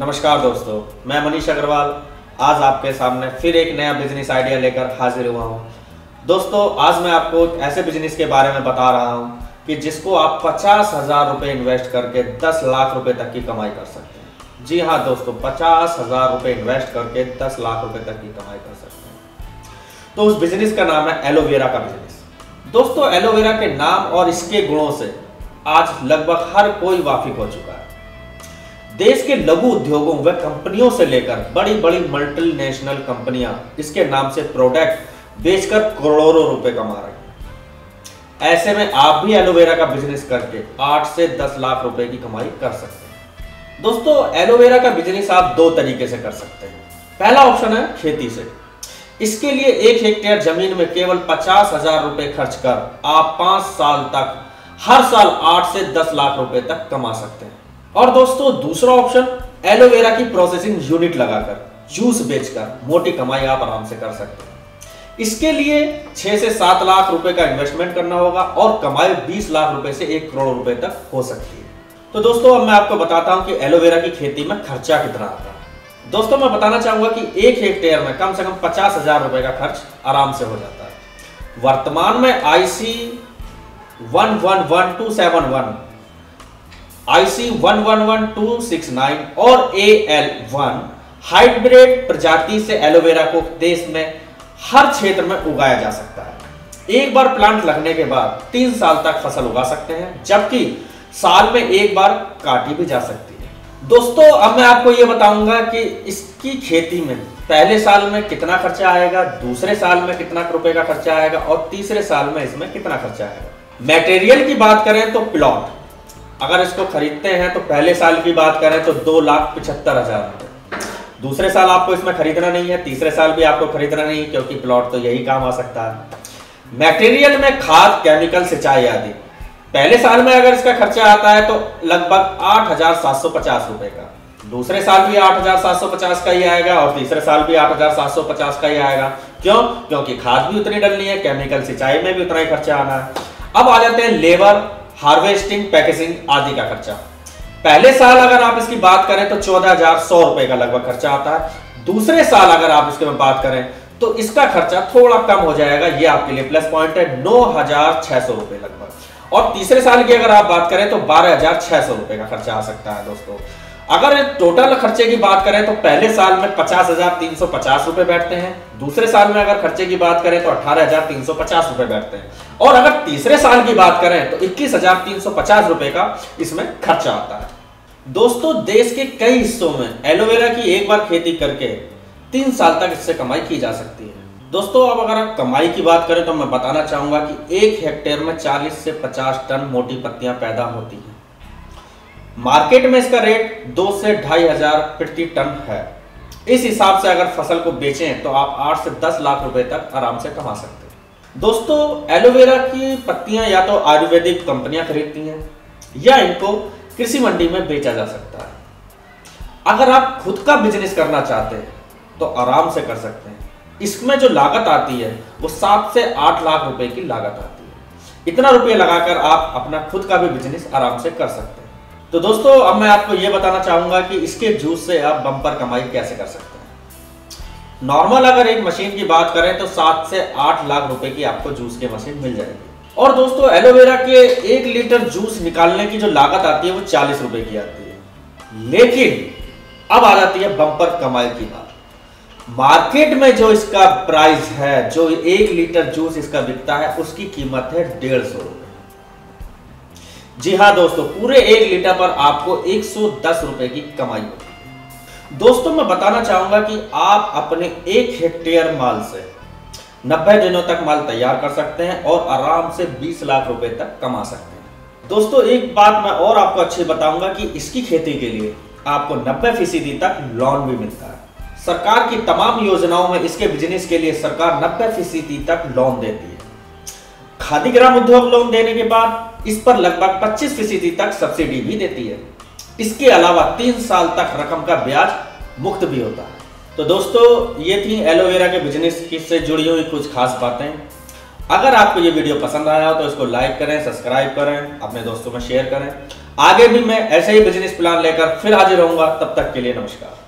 नमस्कार दोस्तों, मैं मनीष अग्रवाल आज आपके सामने फिर एक नया बिजनेस आइडिया लेकर हाजिर हुआ हूँ। दोस्तों, आज मैं आपको एक ऐसे बिजनेस के बारे में बता रहा हूँ कि जिसको आप 50,000 रुपये इन्वेस्ट करके 10 लाख रुपए तक की कमाई कर सकते हैं। जी हाँ दोस्तों, 50,000 रुपये इन्वेस्ट करके 10 लाख रुपए तक की कमाई कर सकते हैं। तो उस बिजनेस का नाम है एलोवेरा का बिजनेस। दोस्तों, एलोवेरा के नाम और इसके गुणों से आज लगभग हर कोई वाकिफ हो चुका है। देश के लघु उद्योगों व कंपनियों से लेकर बड़ी बड़ी मल्टीनेशनल कंपनियां इसके नाम से प्रोडक्ट बेचकर करोड़ों रुपए कमा रही हैं। ऐसे में आप भी एलोवेरा का बिजनेस करके 8 से 10 लाख रुपए की कमाई कर सकते हैं। दोस्तों, एलोवेरा का बिजनेस आप दो तरीके से कर सकते हैं। पहला ऑप्शन है खेती से। इसके लिए 1 हेक्टेयर जमीन में केवल 50,000 रुपए खर्च कर आप 5 साल तक हर साल 8 से 10 लाख रुपए तक कमा सकते हैं। और दोस्तों, दूसरा ऑप्शन एलोवेरा की प्रोसेसिंग यूनिट लगाकर जूस बेचकर मोटी कमाई आप आराम से कर सकते हैं। इसके लिए 6 से 7 लाख रुपए का इन्वेस्टमेंट करना होगा और कमाई 20 लाख रुपए से 1 करोड़ रुपए तक हो सकती है। तो दोस्तों, अब मैं आपको बताता हूं कि एलोवेरा की खेती में खर्चा कितना आता है। दोस्तों, मैं बताना चाहूंगा कि 1 हेक्टेयर में कम से कम 50,000 रुपए का खर्च आराम से हो जाता है। वर्तमान में IC 111271, IC 111269 और AL1 हाइब्रिड प्रजाति से एलोवेरा को देश में हर क्षेत्र में उगाया जा सकता है। एक बार प्लांट लगने के बाद 3 साल तक फसल उगा सकते हैं, जबकि साल में एक बार काटी भी जा सकती है। दोस्तों, अब मैं आपको यह बताऊंगा कि इसकी खेती में पहले साल में कितना खर्चा आएगा, दूसरे साल में कितना रुपए का खर्चा आएगा और तीसरे साल में इसमें कितना खर्चा आएगा। मटेरियल की बात करें तो प्लॉट अगर इसको खरीदते हैं तो पहले साल की बात करें तो 2,75,000 रुपए। दूसरे साल आपको इसमें खरीदना नहीं है, तीसरे साल भी आपको खरीदना नहीं है, क्योंकि प्लॉट तो यही काम आ सकता है। मटेरियल में खाद, केमिकल, सिंचाई आदि पहले साल में अगर इसका खर्चा आता है तो लगभग 8,750 रुपए का। दूसरे साल भी 8,750 का ही आएगा और तीसरे साल भी 8,750 का ही आएगा। क्यों? क्योंकि खाद भी उतनी डलनी है, केमिकल, सिंचाई में भी उतना ही खर्चा आना है। अब आ जाते हैं लेबर, हार्वेस्टिंग, पैकेजिंग आदि का खर्चा। पहले साल अगर आप इसकी बात करें तो 14,100 रुपए का लगभग खर्चा आता है। दूसरे साल अगर आप इसके में बात करें तो इसका खर्चा थोड़ा कम हो जाएगा, ये आपके लिए प्लस पॉइंट है, 9,600 रुपए लगभग। और तीसरे साल की अगर आप बात करें तो 12,600 रुपए का खर्चा आ सकता है। दोस्तों, अगर टोटल खर्चे की बात करें तो पहले साल में 50,350 रुपए बैठते हैं, दूसरे साल में अगर खर्चे की बात करें तो 18,350 रुपए बैठते हैं, और अगर तीसरे साल की बात करें तो 21,350 रुपए का इसमें खर्चा आता है। दोस्तों, देश के कई हिस्सों में एलोवेरा की एक बार खेती करके 3 साल तक इससे कमाई की जा सकती है। दोस्तों, अब अगर आप कमाई की बात करें तो मैं बताना चाहूंगा कि 1 हेक्टेयर में 40 से 50 टन मोटी पत्तियां पैदा होती हैं। मार्केट में इसका रेट 2 से 2,500 प्रति टन है। इस हिसाब से अगर फसल को बेचें तो आप 8 से 10 लाख रुपए तक आराम से कमा सकते हैं। दोस्तों, एलोवेरा की पत्तियां या तो आयुर्वेदिक कंपनियां खरीदती हैं या इनको कृषि मंडी में बेचा जा सकता है। अगर आप खुद का बिजनेस करना चाहते हैं तो आराम से कर सकते हैं। इसमें जो लागत आती है वो 7 से 8 लाख रुपए की लागत आती है। इतना रुपये लगाकर आप अपना खुद का भी बिजनेस आराम से कर सकते हैं। तो दोस्तों, अब मैं आपको यह बताना चाहूंगा कि इसके जूस से आप बम्पर कमाई कैसे कर सकते हैं। नॉर्मल अगर एक मशीन की बात करें तो 7 से 8 लाख रुपए की आपको जूस की मशीन मिल जाएगी। और दोस्तों, एलोवेरा के 1 लीटर जूस निकालने की जो लागत आती है वो 40 रुपए की आती है। लेकिन अब आ जाती है बम्पर कमाई की बात। मार्केट में जो इसका प्राइस है, जो 1 लीटर जूस इसका बिकता है, उसकी कीमत है 150 रुपए। जी हाँ दोस्तों, पूरे 1 लीटर पर आपको 110 रुपए की कमाई होती है। दोस्तों, मैं बताना चाहूंगा कि आप अपने 1 हेक्टेयर माल से 90 दिनों तक माल तैयार कर सकते हैं और आराम से 20 लाख रुपए तक कमा सकते हैं। दोस्तों, एक बात मैं और आपको अच्छी बताऊंगा कि इसकी खेती के लिए आपको 90% तक लोन भी मिलता है। सरकार की तमाम योजनाओं में इसके बिजनेस के लिए सरकार 90% तक लोन देती है। खादी ग्राम उद्योग लोन देने के बाद इस पर लगभग 25% तक सब्सिडी भी देती है। इसके अलावा 3 साल तक रकम का ब्याज मुक्त भी होता है। तो दोस्तों, ये थी एलोवेरा के बिजनेस से जुड़ी हुई कुछ खास बातें। अगर आपको ये वीडियो पसंद आया हो तो इसको लाइक करें, सब्सक्राइब करें, अपने दोस्तों में शेयर करें। आगे भी मैं ऐसे ही बिजनेस प्लान लेकर फिर हाजिर रहूंगा। तब तक के लिए नमस्कार।